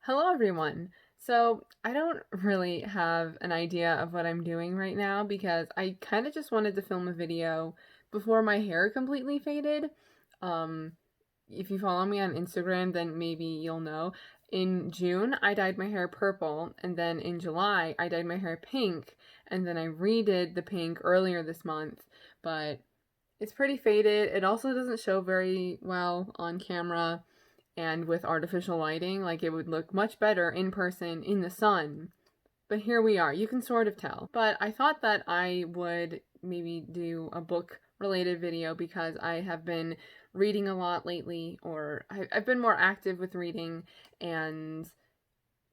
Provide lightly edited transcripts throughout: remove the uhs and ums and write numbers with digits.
Hello, everyone. So, I don't really have an idea of what I'm doing right now because I kind of just wanted to film a video before my hair completely faded. Um, if you follow me on Instagram, then maybe you'll know. In June, I dyed my hair purple, and then in July, I dyed my hair pink, and then I redid the pink earlier this month, but it's pretty faded. It also doesn't show very well on camera and with artificial lighting, like it would look much better in person in the sun. But here we are. You can sort of tell. But I thought that I would maybe do a book related video because I have been reading a lot lately, or I've been more active with reading, and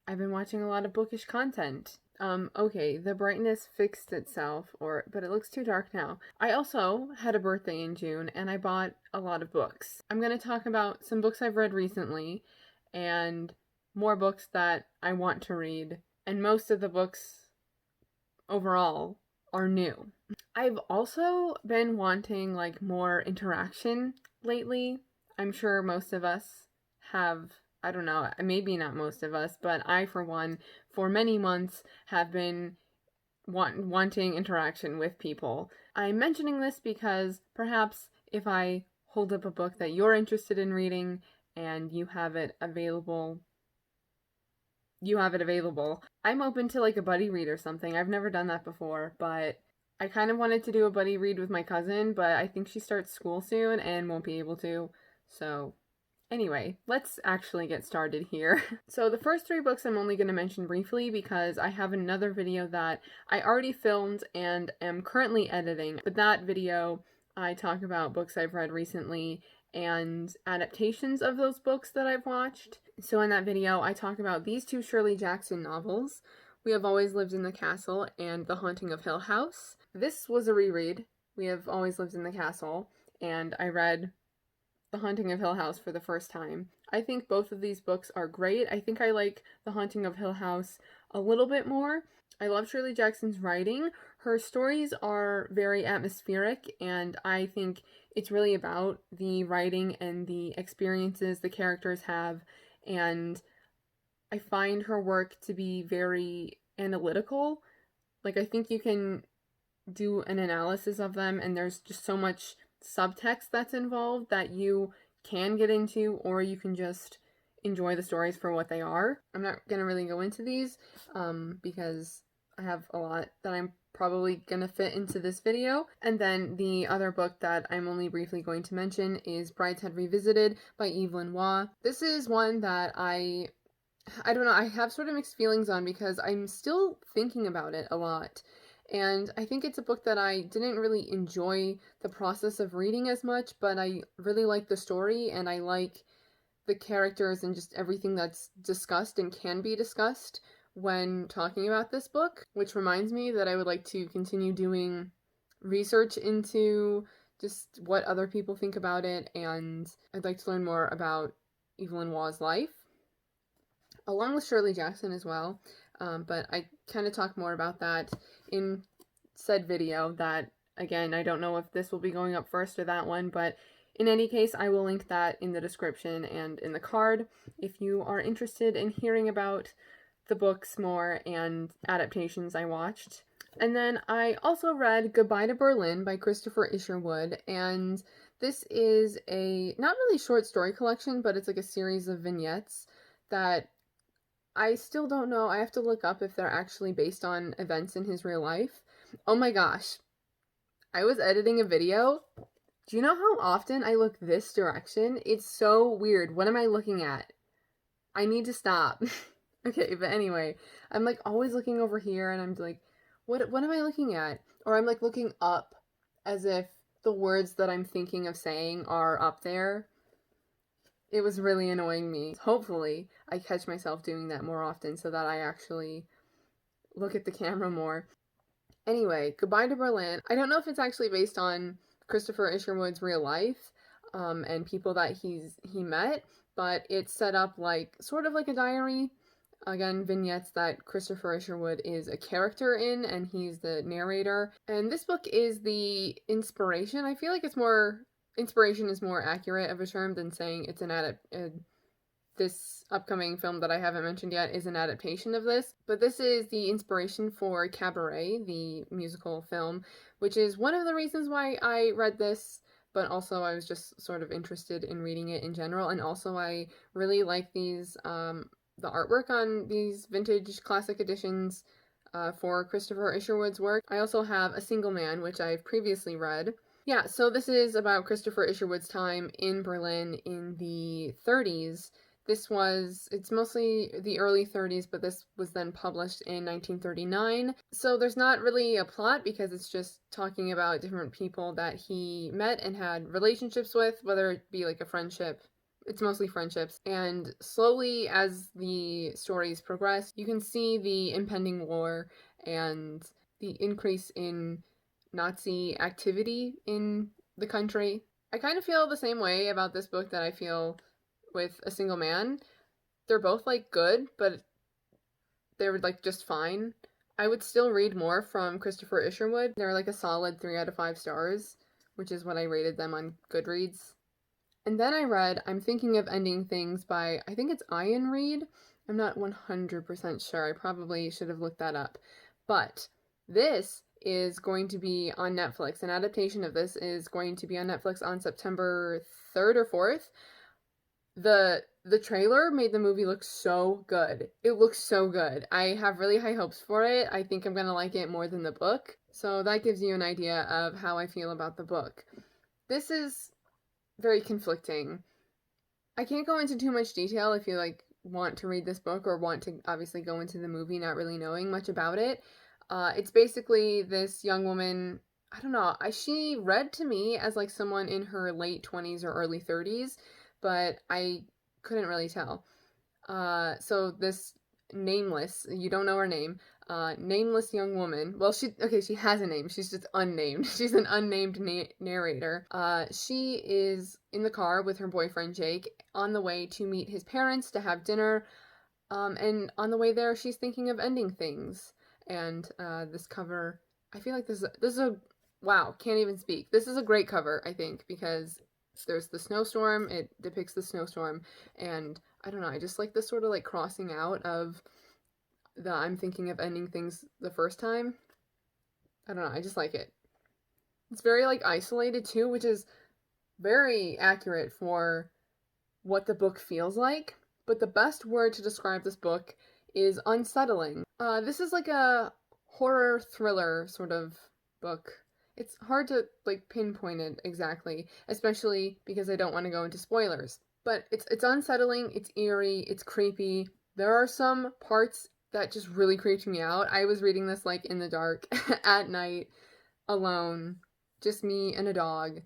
I've been watching a lot of bookish content. Okay, the brightness fixed itself, but it looks too dark now. I also had a birthday in June and I bought a lot of books. I'm going to talk about some books I've read recently and more books that I want to read. And most of the books overall are new. I've also been wanting like more interaction lately. I'm sure most of us have, I don't know, maybe not most of us, but I, for one, for many months have been wanting interaction with people. I'm mentioning this because perhaps if I hold up a book that you're interested in reading and you have it available, I'm open to like a buddy read or something. I've never done that before, but I kind of wanted to do a buddy read with my cousin, but I think she starts school soon and won't be able to. So, anyway, let's actually get started here. So, the first three books I'm only going to mention briefly because I have another video that I already filmed and am currently editing. But that video, I talk about books I've read recently and adaptations of those books that I've watched. So in that video, I talk about these two Shirley Jackson novels, We Have Always Lived in the Castle and The Haunting of Hill House. This was a reread. We Have Always Lived in the Castle, and I read The Haunting of Hill House for the first time. I think both of these books are great. I think I like The Haunting of Hill House a little bit more. I love Shirley Jackson's writing. Her stories are very atmospheric, and I think it's really about the writing and the experiences the characters have, and I find her work to be very analytical. Like, I think you can do an analysis of them, and there's just so much subtext that's involved that you can get into, or you can just enjoy the stories for what they are. I'm not gonna really go into these because I have a lot that I'm probably gonna fit into this video. And then the other book that I'm only briefly going to mention is Brideshead Revisited by Evelyn Waugh. This is one that I don't know, I have sort of mixed feelings on because I'm still thinking about it a lot. And I think it's a book that I didn't really enjoy the process of reading as much, but I really like the story and I like the characters and just everything that's discussed and can be discussed when talking about this book, which reminds me that I would like to continue doing research into just what other people think about it, and I'd like to learn more about Evelyn Waugh's life, along with Shirley Jackson as well. But I kind of talk more about that in said video that, again, I don't know if this will be going up first or that one, but in any case, I will link that in the description and in the card if you are interested in hearing about the books more and adaptations I watched. And then I also read Goodbye to Berlin by Christopher Isherwood, and this is a not really short story collection, but it's like a series of vignettes that I still don't know. I have to look up if they're actually based on events in his real life. Oh my gosh. I was editing a video. Do you know how often I look this direction? It's so weird. What am I looking at? I need to stop. Okay, but anyway, I'm like always looking over here and I'm like, what am I looking at? Or I'm like looking up as if the words that I'm thinking of saying are up there. It was really annoying me. Hopefully, I catch myself doing that more often so that I actually look at the camera more. Anyway, Goodbye to Berlin. I don't know if it's actually based on Christopher Isherwood's real life and people that he met, but it's set up like sort of like a diary. Again, vignettes that Christopher Isherwood is a character in, and he's the narrator. And this book is the inspiration. I feel like it's more inspiration is more accurate of a term than saying it's this upcoming film that I haven't mentioned yet is an adaptation of this, but this is the inspiration for Cabaret, the musical film, which is one of the reasons why I read this, but also I was just sort of interested in reading it in general, and also I really like these, the artwork on these vintage classic editions for Christopher Isherwood's work. I also have A Single Man, which I've previously read. Yeah, so this is about Christopher Isherwood's time in Berlin in the 30s. It's mostly the early 30s, but this was then published in 1939. So there's not really a plot because it's just talking about different people that he met and had relationships with, whether it be like a friendship. It's mostly friendships. And slowly, as the stories progress, you can see the impending war and the increase in Nazi activity in the country. I kind of feel the same way about this book that I feel with A Single Man. They're both like good, but they were like just fine. I would still read more from Christopher Isherwood. They're like a solid 3 out of 5 stars, which is what I rated them on Goodreads. And then I read I'm Thinking of Ending Things by, I think it's Iain Reid. I'm not 100% sure. I probably should have looked that up. But this is going to be on Netflix. An adaptation of this is going to be on Netflix on September 3rd or 4th. The trailer made the movie look so good. It looks so good. I have really high hopes for it. I think I'm gonna like it more than the book. So that gives you an idea of how I feel about the book. This is very conflicting. I can't go into too much detail if you like want to read this book or want to obviously go into the movie not really knowing much about it. It's basically this young woman, I don't know, she read to me as like someone in her late 20s or early 30s, but I couldn't really tell. So this nameless, you don't know her name, nameless young woman, well, she has a name, she's just unnamed. She's an unnamed narrator. She is in the car with her boyfriend Jake on the way to meet his parents to have dinner, and on the way there she's thinking of ending things. And this cover, I feel like this is a wow, can't even speak. This is a great cover, I think, because there's the snowstorm, it depicts the snowstorm, and I don't know, I just like this sort of like crossing out of the I'm thinking of ending things the first time. I don't know, I just like it. It's very like isolated too, which is very accurate for what the book feels like, but the best word to describe this book is unsettling. This is like a horror thriller sort of book. It's hard to like pinpoint it exactly, especially because I don't want to go into spoilers. But it's unsettling, it's eerie, it's creepy. There are some parts that just really creeped me out. I was reading this like in the dark at night, alone, just me and a dog.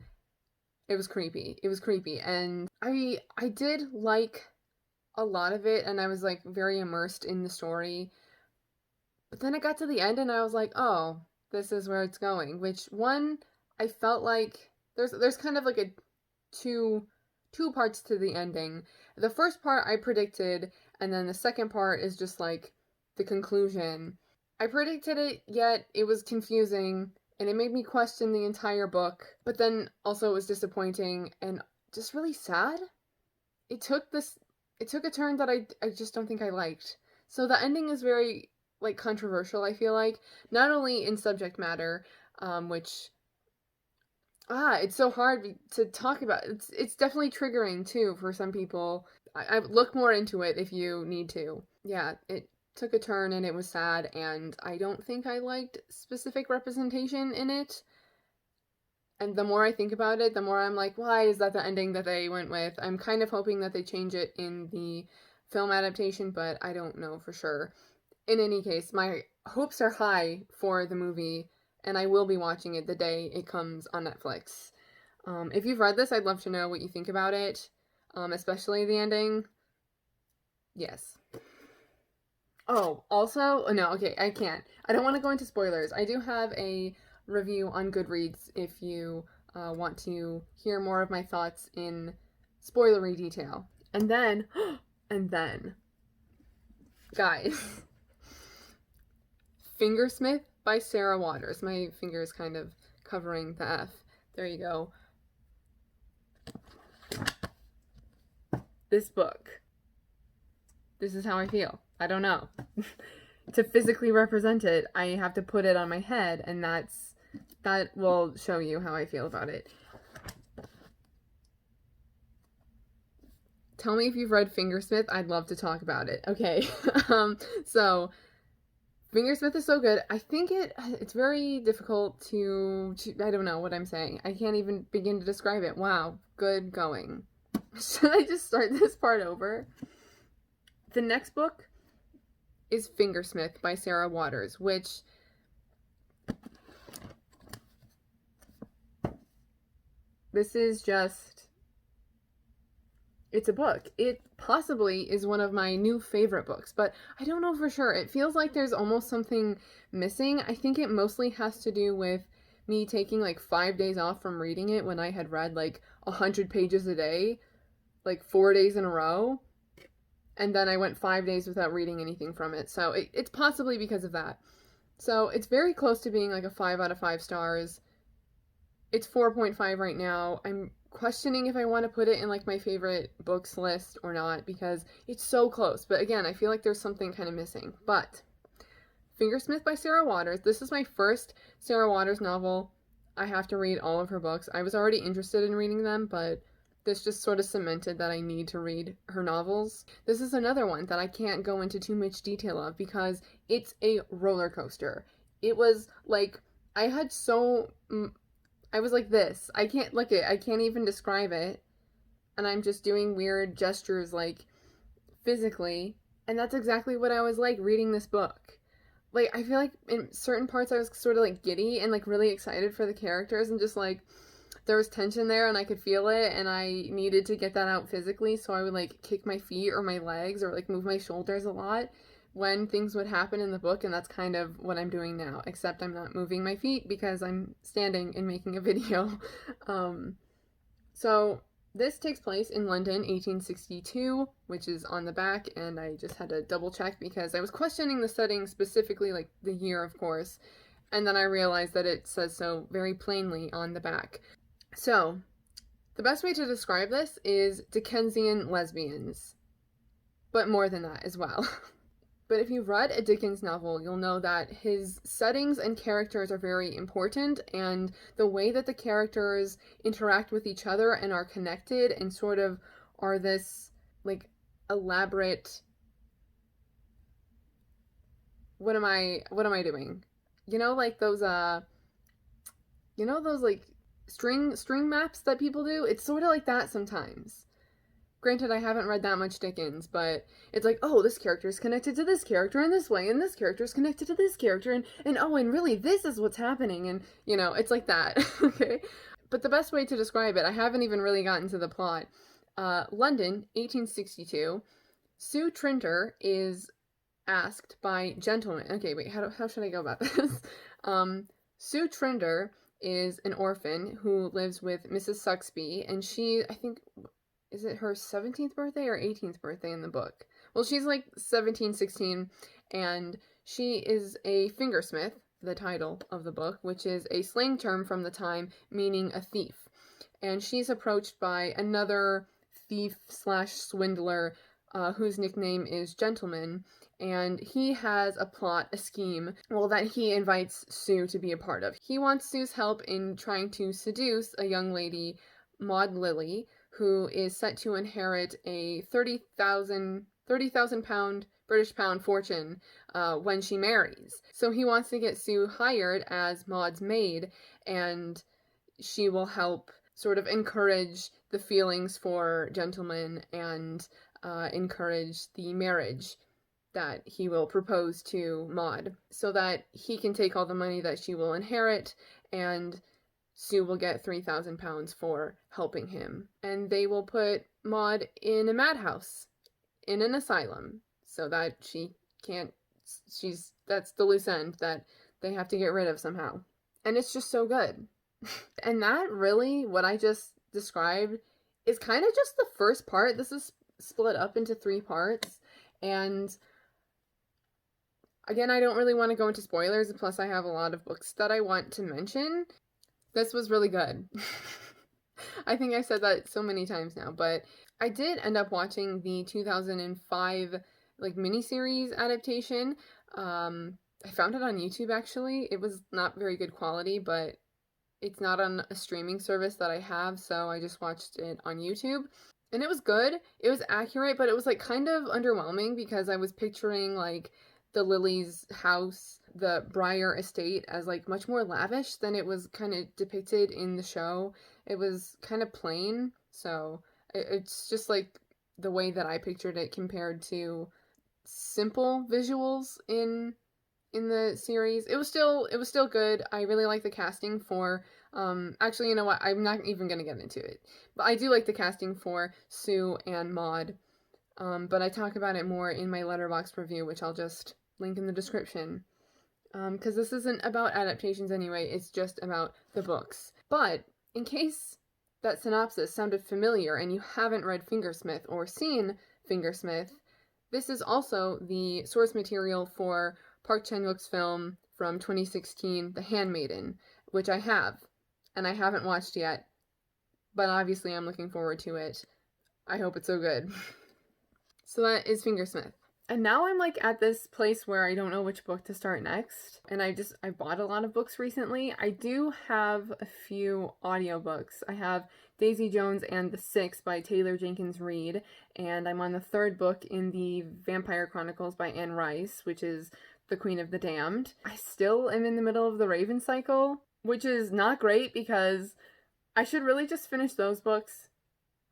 It was creepy. It was creepy, and I did like a lot of it, and I was like very immersed in the story. But then I got to the end and I was like, oh, this is where it's going. Which one, I felt like there's kind of like a two parts to the ending. The first part I predicted, and then the second part is just like the conclusion. I predicted it, yet it was confusing, and it made me question the entire book. But then also it was disappointing and just really sad. It took a turn that I just don't think I liked. So the ending is very like controversial, I feel like, not only in subject matter, which it's so hard to talk about. It's definitely triggering too for some people. I look more into it if you need to. Yeah, it took a turn and it was sad, and I don't think I liked specific representation in it. And the more I think about it, the more I'm like, why is that the ending that they went with? I'm kind of hoping that they change it in the film adaptation, but I don't know for sure. In any case, my hopes are high for the movie, and I will be watching it the day it comes on Netflix. If you've read this, I'd love to know what you think about it, especially the ending. Yes. Oh, also, no, okay, I can't. I don't want to go into spoilers. I do have a review on Goodreads if you want to hear more of my thoughts in spoilery detail. And then, guys, Fingersmith by Sarah Waters. My finger is kind of covering the F. There you go. This book this is how I feel. I don't know. To physically represent it, I have to put it on my head, and that will show you how I feel about it. Tell me if you've read Fingersmith. I'd love to talk about it. Okay. So Fingersmith is so good. I think it's very difficult to I don't know what I'm saying. I can't even begin to describe it. Wow, good going. Should I just start this part over? The next book is Fingersmith by Sarah Waters, which this is just, it's a book. It possibly is one of my new favorite books, but I don't know for sure. It feels like there's almost something missing. I think it mostly has to do with me taking like 5 days off from reading it when I had read like 100 pages a day, like 4 days in a row. And then I went 5 days without reading anything from it. So it's possibly because of that. So it's very close to being like a 5 out of 5 stars. It's 4.5 right now. I'm questioning if I want to put it in like my favorite books list or not because it's so close. But again, I feel like there's something kind of missing. But Fingersmith by Sarah Waters. This is my first Sarah Waters novel. I have to read all of her books. I was already interested in reading them, but this just sort of cemented that I need to read her novels. This is another one that I can't go into too much detail of because it's a roller coaster. It was like, I was like this. I can't look it. I can't even describe it. And I'm just doing weird gestures like physically. And that's exactly what I was like reading this book. Like, I feel like in certain parts I was sort of like giddy and like really excited for the characters and just like, there was tension there and I could feel it and I needed to get that out physically, so I would like kick my feet or my legs or like move my shoulders a lot when things would happen in the book, and that's kind of what I'm doing now, except I'm not moving my feet because I'm standing and making a video. So this takes place in London, 1862, which is on the back, and I just had to double check because I was questioning the setting, specifically like the year, of course, and then I realized that it says so very plainly on the back. So, the best way to describe this is Dickensian lesbians, but more than that as well. But if you've read a Dickens novel, you'll know that his settings and characters are very important, and the way that the characters interact with each other and are connected and sort of are this, like, elaborate... What am I doing? You know, like those, like, string maps that people do? It's sort of like that sometimes. Granted, I haven't read that much Dickens, but it's like, oh, this character is connected to this character in this way, and this character is connected to this character, and oh, and really, this is what's happening, and, you know, it's like that, okay? But the best way to describe it, I haven't even really gotten to the plot. London, 1862, Sue Trinter is asked by gentlemen... Okay, wait, how should I go about this? Sue Trinter is an orphan who lives with Mrs. Suxby, and she, I think, is it her 17th birthday or 18th birthday in the book? Well, she's like 17, 16, and she is a fingersmith, the title of the book, which is a slang term from the time meaning a thief. And she's approached by another thief/swindler whose nickname is Gentleman, and he has a plot, a scheme, well, that he invites Sue to be a part of. He wants Sue's help in trying to seduce a young lady, Maud Lily, who is set to inherit a 30,000 British pound fortune when she marries. So he wants to get Sue hired as Maud's maid, and she will help sort of encourage the feelings for Gentleman and encourage the marriage that he will propose to Maud, so that he can take all the money that she will inherit, and Sue will get £3,000 for helping him. And they will put Maud in a madhouse, in an asylum, so that that's the loose end that they have to get rid of somehow. And it's just so good. And that really, what I just described, is kind of just the first part. This is split up into 3 parts, and again, I don't really want to go into spoilers, plus I have a lot of books that I want to mention. This was really good. I think I said that so many times now, but I did end up watching the 2005 like miniseries adaptation. I found it on YouTube actually. It was not very good quality, but it's not on a streaming service that I have, so I just watched it on YouTube. And it was good. It was accurate, but it was like kind of underwhelming because I was picturing like the Lily's house, the Briar estate, as like much more lavish than it was kind of depicted in the show. It was kind of plain, so it's just like the way that I pictured it compared to simple visuals in the series. It was still good. I really like the casting for actually, you know what? I'm not even going to get into it. But I do like the casting for Sue and Maud. But I talk about it more in my Letterboxd review, which I'll just link in the description. Because this isn't about adaptations anyway, it's just about the books. But in case that synopsis sounded familiar and you haven't read Fingersmith or seen Fingersmith, this is also the source material for Park Chan Wook's film from 2016, The Handmaiden, which I have, and I haven't watched yet, but obviously I'm looking forward to it. I hope it's so good. So that is Fingersmith. And now I'm like at this place where I don't know which book to start next. And I bought a lot of books recently. I do have a few audiobooks. I have Daisy Jones and the Six by Taylor Jenkins Reid. And I'm on the third book in the Vampire Chronicles by Anne Rice, which is The Queen of the Damned. I still am in the middle of the Raven cycle, which is not great because I should really just finish those books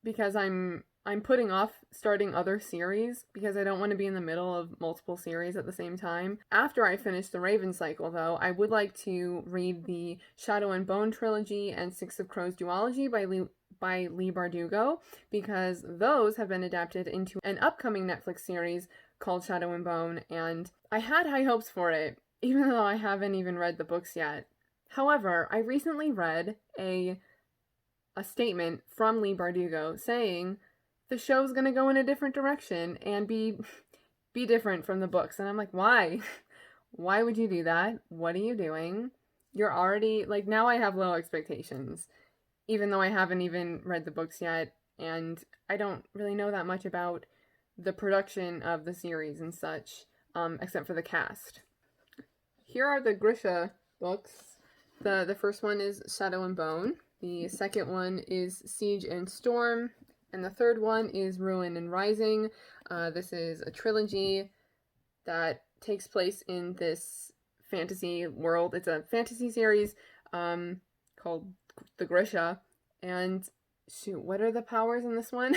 because I'm putting off starting other series because I don't want to be in the middle of multiple series at the same time. After I finish the Raven cycle, though, I would like to read the Shadow and Bone trilogy and Six of Crows duology by Leigh Bardugo because those have been adapted into an upcoming Netflix series called Shadow and Bone, and I had high hopes for it, even though I haven't even read the books yet. However, I recently read a statement from Leigh Bardugo saying the show's gonna go in a different direction and be different from the books. And I'm like, why? Why would you do that? What are you doing? You're already, like, now I have low expectations, even though I haven't even read the books yet, and I don't really know that much about the production of the series and such, except for the cast. Here are the Grisha books. The first one is Shadow and Bone. The second one is Siege and Storm. And the third one is Ruin and Rising. This is a trilogy that takes place in this fantasy world. It's a fantasy series called The Grisha. And shoot, what are the powers in this one?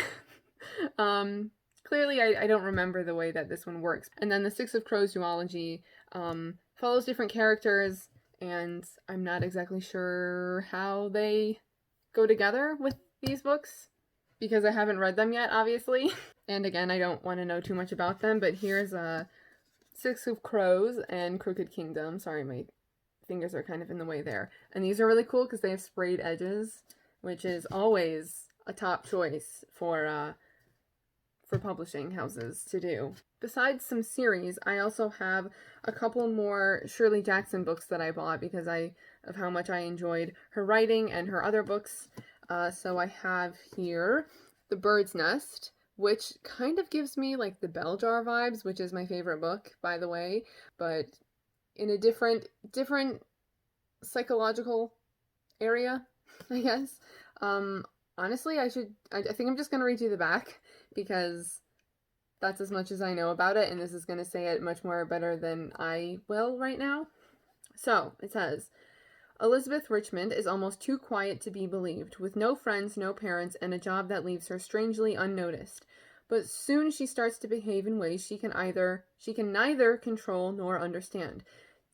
Clearly, I don't remember the way that this one works. And then the Six of Crows duology follows different characters, and I'm not exactly sure how they go together with these books, because I haven't read them yet, obviously. And again, I don't want to know too much about them, but here's Six of Crows and Crooked Kingdom. Sorry, my fingers are kind of in the way there. And these are really cool because they have sprayed edges, which is always a top choice for publishing houses to do. Besides some series, I also have a couple more Shirley Jackson books that I bought because of how much I enjoyed her writing and her other books. So I have here The Bird's Nest, which kind of gives me like the Bell Jar vibes, which is my favorite book, by the way, but in a different psychological area, I guess. Honestly, I think I'm just gonna read you the back because that's as much as I know about it, and this is gonna say it much more better than I will right now. So it says, Elizabeth Richmond is almost too quiet to be believed, with no friends, no parents, and a job that leaves her strangely unnoticed. But soon she starts to behave in ways she can neither control nor understand,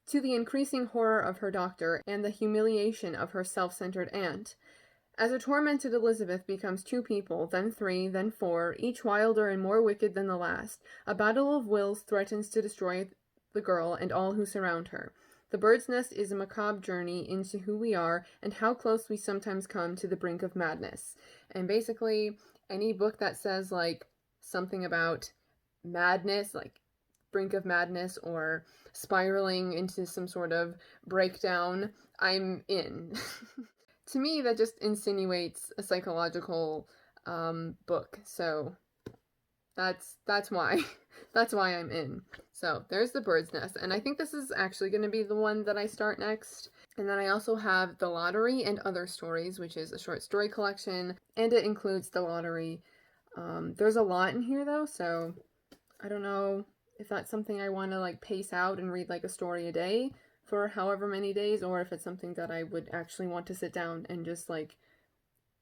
to the increasing horror of her doctor and the humiliation of her self-centered aunt. As a tormented Elizabeth becomes two people, then three, then four, each wilder and more wicked than the last, a battle of wills threatens to destroy the girl and all who surround her. The Bird's Nest is a macabre journey into who we are and how close we sometimes come to the brink of madness. And basically, any book that says, like, something about madness, like brink of madness or spiraling into some sort of breakdown, I'm in. To me, that just insinuates a psychological book, so That's why. That's why I'm in. So there's The Bird's Nest, and I think this is actually going to be the one that I start next. And then I also have The Lottery and Other Stories, which is a short story collection, and it includes The Lottery. There's a lot in here though, so I don't know if that's something I want to like pace out and read like a story a day for however many days, or if it's something that I would actually want to sit down and just like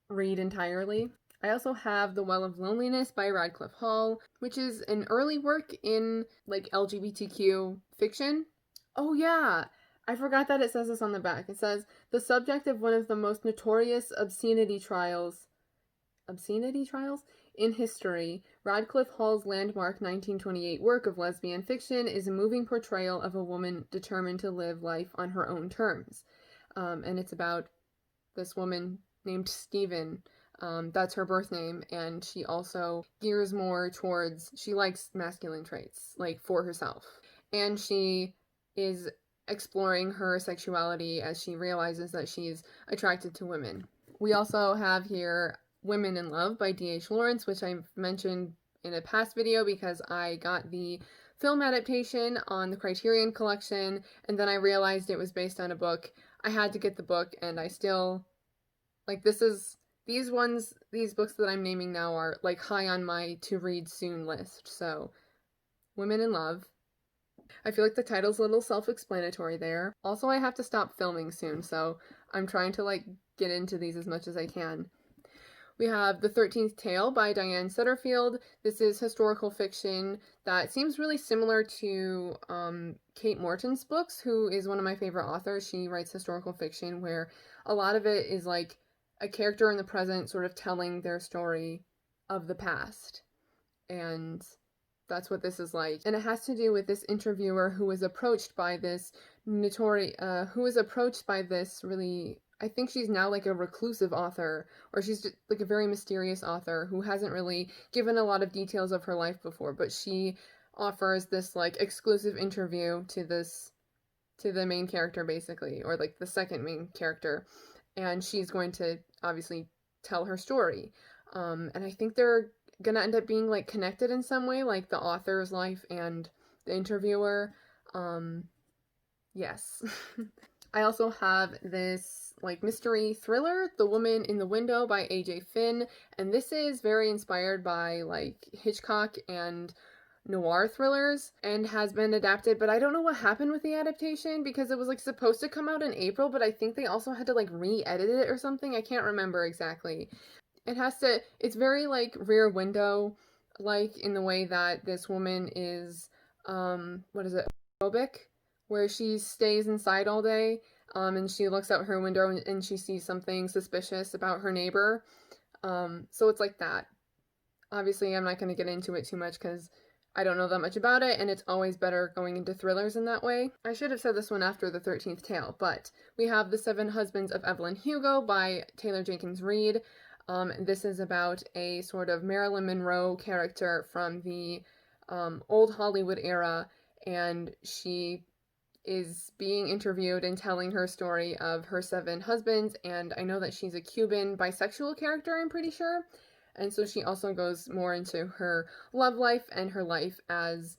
read entirely. I also have The Well of Loneliness by Radcliffe Hall, which is an early work in like LGBTQ fiction. Oh yeah, I forgot that it says this on the back. It says the subject of one of the most notorious obscenity trials in history, Radcliffe Hall's landmark 1928 work of lesbian fiction is a moving portrayal of a woman determined to live life on her own terms. And it's about this woman named Stephen. That's her birth name, and she also gears more towards, she likes masculine traits, like for herself. And she is exploring her sexuality as she realizes that she's attracted to women. We also have here Women in Love by D.H. Lawrence, which I've mentioned in a past video because I got the film adaptation on the Criterion Collection, and then I realized it was based on a book. I had to get the book, and I still, like, these books that I'm naming now are, like, high on my to-read soon list, so Women in Love. I feel like the title's a little self-explanatory there. Also, I have to stop filming soon, so I'm trying to, like, get into these as much as I can. We have The 13th Tale by Diane Setterfield. This is historical fiction that seems really similar to Kate Morton's books, who is one of my favorite authors. She writes historical fiction where a lot of it is like a character in the present sort of telling their story of the past. And that's what this is like. And it has to do with this interviewer who was approached by this really, I think she's now like a reclusive author, or she's just like a very mysterious author who hasn't really given a lot of details of her life before, but she offers this like exclusive interview to the main character basically, or like the second main character, and she's going to obviously tell her story. And I think they're gonna end up being like connected in some way, like the author's life and the interviewer. Yes. I also have this like mystery thriller, The Woman in the Window by A.J. Finn, and this is very inspired by like Hitchcock and noir thrillers and has been adapted, but I don't know what happened with the adaptation because it was like supposed to come out in April, but I think they also had to like re-edit it or something. I can't remember exactly. It's very like Rear Window, like in the way that this woman is, phobic, where she stays inside all day, and she looks out her window and she sees something suspicious about her neighbor. So it's like that. Obviously, I'm not going to get into it too much because I don't know that much about it, and it's always better going into thrillers in that way. I should have said this one after The 13th Tale, but we have The Seven Husbands of Evelyn Hugo by Taylor Jenkins Reid. This is about a sort of Marilyn Monroe character from the old Hollywood era, and she is being interviewed and telling her story of her 7 husbands, and I know that she's a Cuban bisexual character, I'm pretty sure, and so she also goes more into her love life and her life as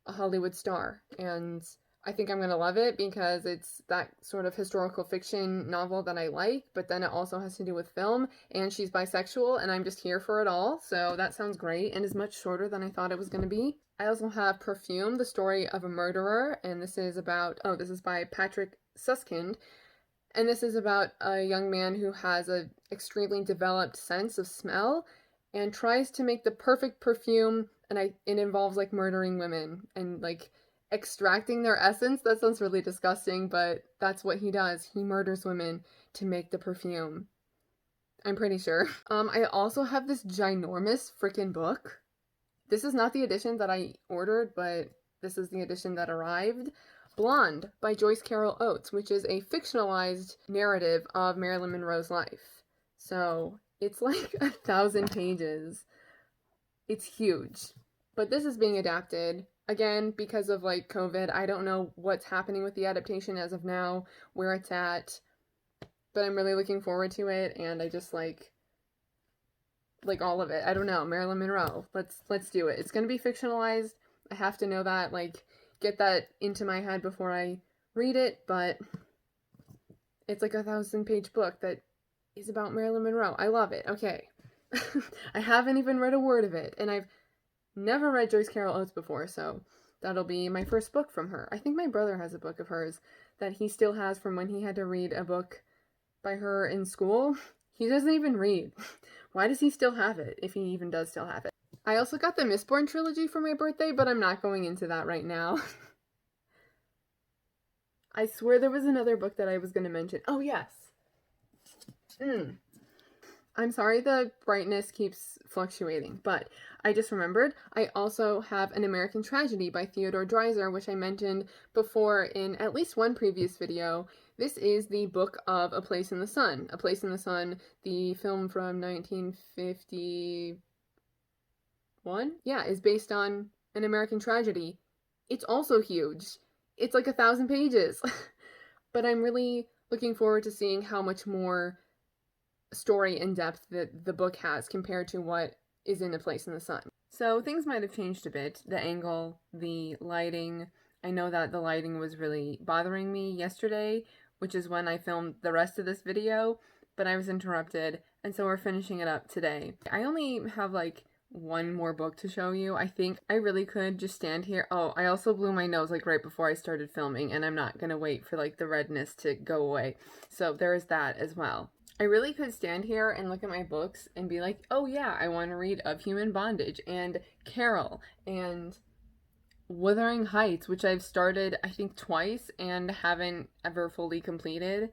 a Hollywood star, and I think I'm going to love it because it's that sort of historical fiction novel that I like, but then it also has to do with film, and she's bisexual, and I'm just here for it all, so that sounds great, and is much shorter than I thought it was going to be. I also have Perfume, the Story of a Murderer, and this is by Patrick Suskind, and this is about a young man who has an extremely developed sense of smell, and tries to make the perfect perfume, and it involves, like, murdering women, and, like, extracting their essence. That sounds really disgusting, but that's what he does. He murders women to make the perfume. I'm pretty sure. I also have this ginormous freaking book. This is not the edition that I ordered, but this is the edition that arrived. Blonde by Joyce Carol Oates, which is a fictionalized narrative of Marilyn Monroe's life. So it's like 1,000 pages. It's huge. But this is being adapted. Again, because of like COVID, I don't know what's happening with the adaptation as of now, where it's at, but I'm really looking forward to it, and I just like, like all of it. I don't know, Marilyn Monroe. Let's do it. It's gonna be fictionalized. I have to know that, like, get that into my head before I read it, but it's like a 1,000-page book that is about Marilyn Monroe. I love it. Okay. I haven't even read a word of it, and I've never read Joyce Carol Oates before, so that'll be my first book from her. I think my brother has a book of hers that he still has from when he had to read a book by her in school. He doesn't even read. Why does he still have it, if he even does still have it? I also got the Mistborn trilogy for my birthday, but I'm not going into that right now. I swear there was another book that I was going to mention. Oh, yes. I'm sorry the brightness keeps fluctuating, but I just remembered I also have An American Tragedy by Theodore Dreiser, which I mentioned before in at least one previous video. This is the book of A Place in the Sun. A Place in the Sun, the film from 1951? Yeah, is based on An American Tragedy. It's also huge. It's like 1,000 pages. But I'm really looking forward to seeing how much more story and depth that the book has compared to what is in A Place in the Sun. So things might have changed a bit. The angle, the lighting. I know that the lighting was really bothering me yesterday, which is when I filmed the rest of this video, but I was interrupted, and so we're finishing it up today. I only have like one more book to show you. I think I really could just stand here. Oh, I also blew my nose like right before I started filming, and I'm not gonna wait for like the redness to go away. So there is that as well. I really could stand here and look at my books and be like, oh yeah, I want to read Of Human Bondage and Carol and Wuthering Heights, which I've started I think twice and haven't ever fully completed.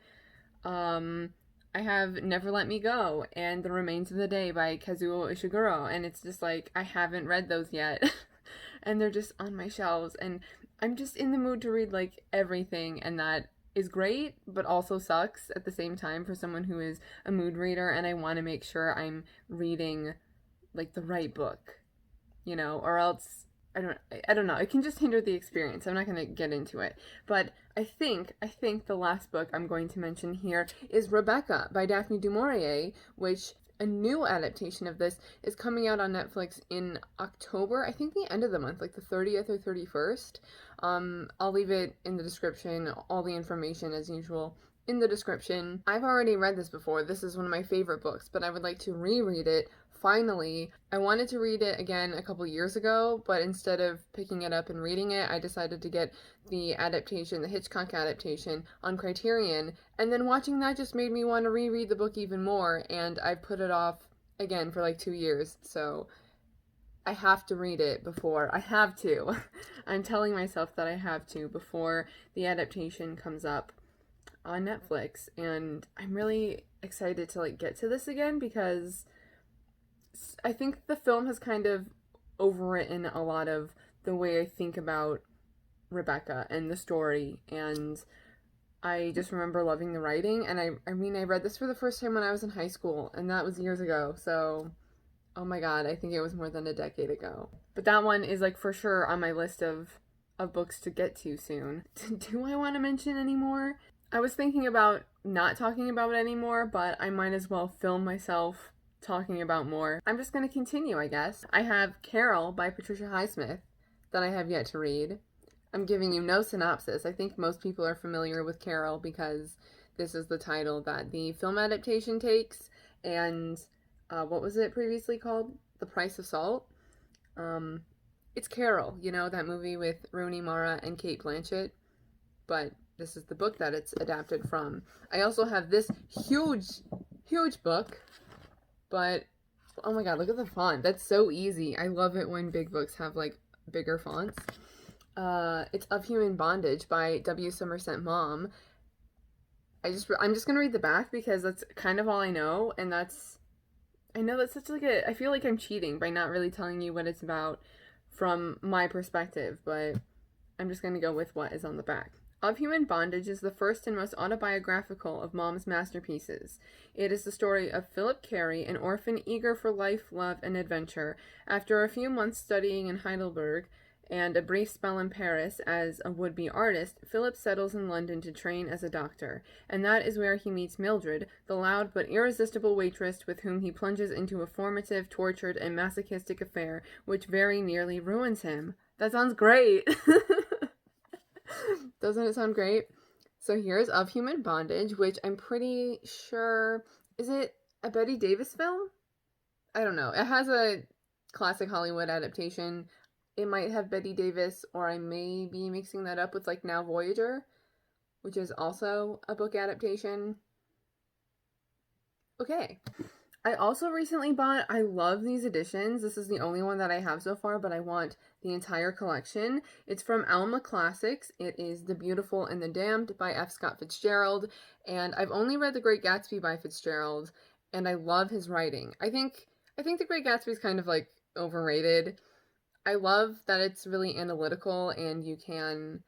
I have Never Let Me Go and The Remains of the Day by Kazuo Ishiguro, and it's just like I haven't read those yet. And they're just on my shelves, and I'm just in the mood to read like everything, and that is great, but also sucks at the same time for someone who is a mood reader, and I want to make sure I'm reading like the right book, you know, or else I don't know. It can just hinder the experience. I'm not going to get into it. But I think the last book I'm going to mention here is Rebecca by Daphne du Maurier, which a new adaptation of this is coming out on Netflix in October. I think the end of the month, like the 30th or 31st. I'll leave it in the description, all the information as usual in the description. I've already read this before. This is one of my favorite books, but I would like to reread it. Finally, I wanted to read it again a couple years ago, but instead of picking it up and reading it, I decided to get the adaptation, the Hitchcock adaptation on Criterion, and then watching that just made me want to reread the book even more, and I put it off again for like 2 years, so I have to read it before. I have to. I'm telling myself that I have to before the adaptation comes up on Netflix, and I'm really excited to like get to this again because I think the film has kind of overwritten a lot of the way I think about Rebecca and the story, and I just remember loving the writing, and I mean, I read this for the first time when I was in high school, and that was years ago, so oh my god, I think it was more than a decade ago. But that one is like for sure on my list of books to get to soon. Do I want to mention any more? I was thinking about not talking about it anymore, but I might as well film myself talking about more. I'm just going to continue, I guess. I have Carol by Patricia Highsmith that I have yet to read. I'm giving you no synopsis. I think most people are familiar with Carol because this is the title that the film adaptation takes, and what was it previously called? The Price of Salt? It's Carol, you know, that movie with Rooney Mara and Cate Blanchett, but this is the book that it's adapted from. I also have this huge book, but oh my god, look at the font. That's so easy. I love it when big books have like bigger fonts. It's Of Human Bondage by W. Somerset Maugham. I'm just gonna read the back because that's kind of all I know, and I know that's such like I feel like I'm cheating by not really telling you what it's about from my perspective, but I'm just gonna go with what is on the back. Of Human Bondage is the first and most autobiographical of Maugham's masterpieces. It is the story of Philip Carey, an orphan eager for life, love, and adventure. After a few months studying in Heidelberg, and a brief spell in Paris as a would-be artist, Philip settles in London to train as a doctor, and that is where he meets Mildred, the loud but irresistible waitress with whom he plunges into a formative, tortured, and masochistic affair which very nearly ruins him. That sounds great! Doesn't it sound great? So here's Of Human Bondage, which I'm pretty sure... Is it a Bette Davis film? I don't know. It has a classic Hollywood adaptation. It might have Bette Davis, or I may be mixing that up with like Now Voyager, which is also a book adaptation. Okay. I also recently bought, I love these editions. This is the only one that I have so far, but I want the entire collection. It's from Alma Classics. It is The Beautiful and the Damned by F. Scott Fitzgerald, and I've only read The Great Gatsby by Fitzgerald, and I love his writing. I think The Great Gatsby is kind of like overrated. I love that it's really analytical and you can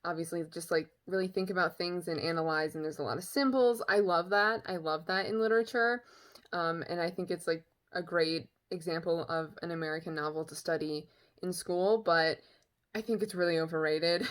obviously just like really think about things and analyze, and there's a lot of symbols. I love that. I love that in literature. And I think it's like a great example of an American novel to study in school, but I think it's really overrated.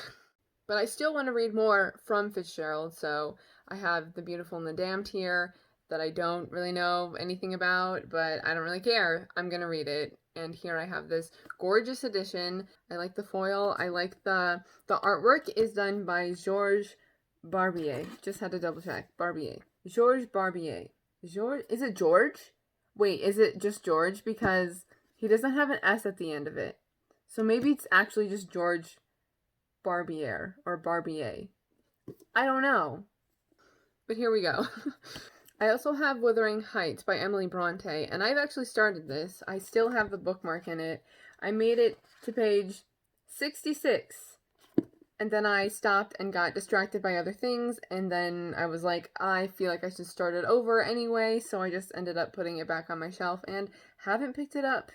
But I still want to read more from Fitzgerald, so I have The Beautiful and the Damned here that I don't really know anything about, but I don't really care. I'm gonna read it. And here I have this gorgeous edition. I like the foil. I like the artwork is done by Georges Barbier. Just had to double check. Barbier. Georges Barbier. George? Is it George? Wait, is it just George? Because he doesn't have an S at the end of it. So maybe it's actually just George Barbier or Barbier. I don't know. But here we go. I also have Wuthering Heights by Emily Bronte, and I've actually started this. I still have the bookmark in it. I made it to page 66, and then I stopped and got distracted by other things, and then I was like, I feel like I should start it over anyway, so I just ended up putting it back on my shelf and haven't picked it up.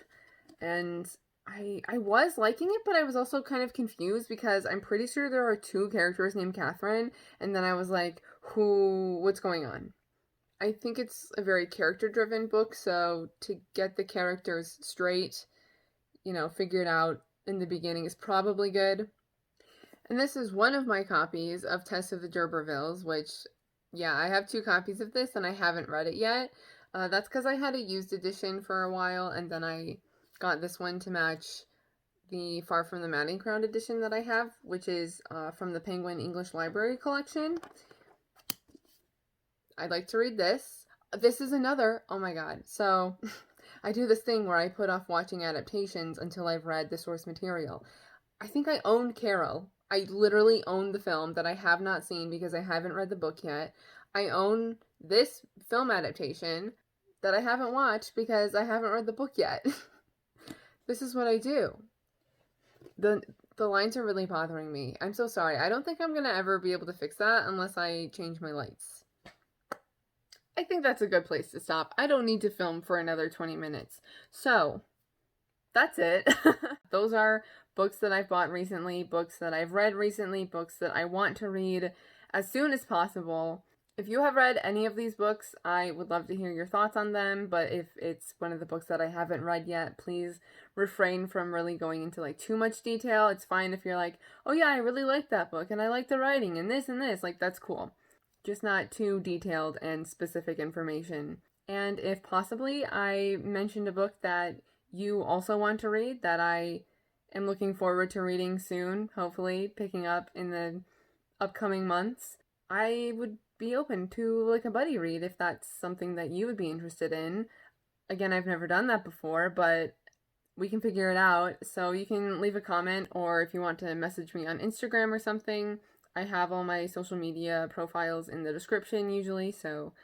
And I was liking it, but I was also kind of confused because I'm pretty sure there are 2 characters named Catherine, and then I was like, what's going on? I think it's a very character-driven book, so to get the characters straight, figured out in the beginning is probably good. And this is one of my copies of Tess of the D'Urbervilles, which, yeah, I have 2 copies of this and I haven't read it yet. That's because I had a used edition for a while, and then I got this one to match the Far From the Mating Crown edition that I have, which is from the Penguin English Library collection. I'd like to read this. This is another, oh my god. So, I do this thing where I put off watching adaptations until I've read the source material. I think I owned Carol. I literally own the film that I have not seen because I haven't read the book yet. I own this film adaptation that I haven't watched because I haven't read the book yet. This is what I do. The lines are really bothering me. I'm so sorry. I don't think I'm going to ever be able to fix that unless I change my lights. I think that's a good place to stop. I don't need to film for another 20 minutes. So, that's it. Those are books that I've bought recently, books that I've read recently, books that I want to read as soon as possible. If you have read any of these books, I would love to hear your thoughts on them, but if it's one of the books that I haven't read yet, please refrain from really going into like too much detail. It's fine if you're like, oh yeah, I really like that book, and I like the writing, and this, like that's cool. Just not too detailed and specific information. And if possibly I mentioned a book that you also want to read that I am looking forward to reading soon, hopefully picking up in the upcoming months, I would be open to like a buddy read if that's something that you would be interested in. Again, I've never done that before, but we can figure it out. So you can leave a comment, or if you want to message me on Instagram or something, I have all my social media profiles in the description usually, so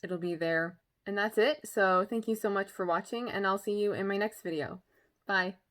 it'll be there. And that's it. So thank you so much for watching, and I'll see you in my next video. Bye.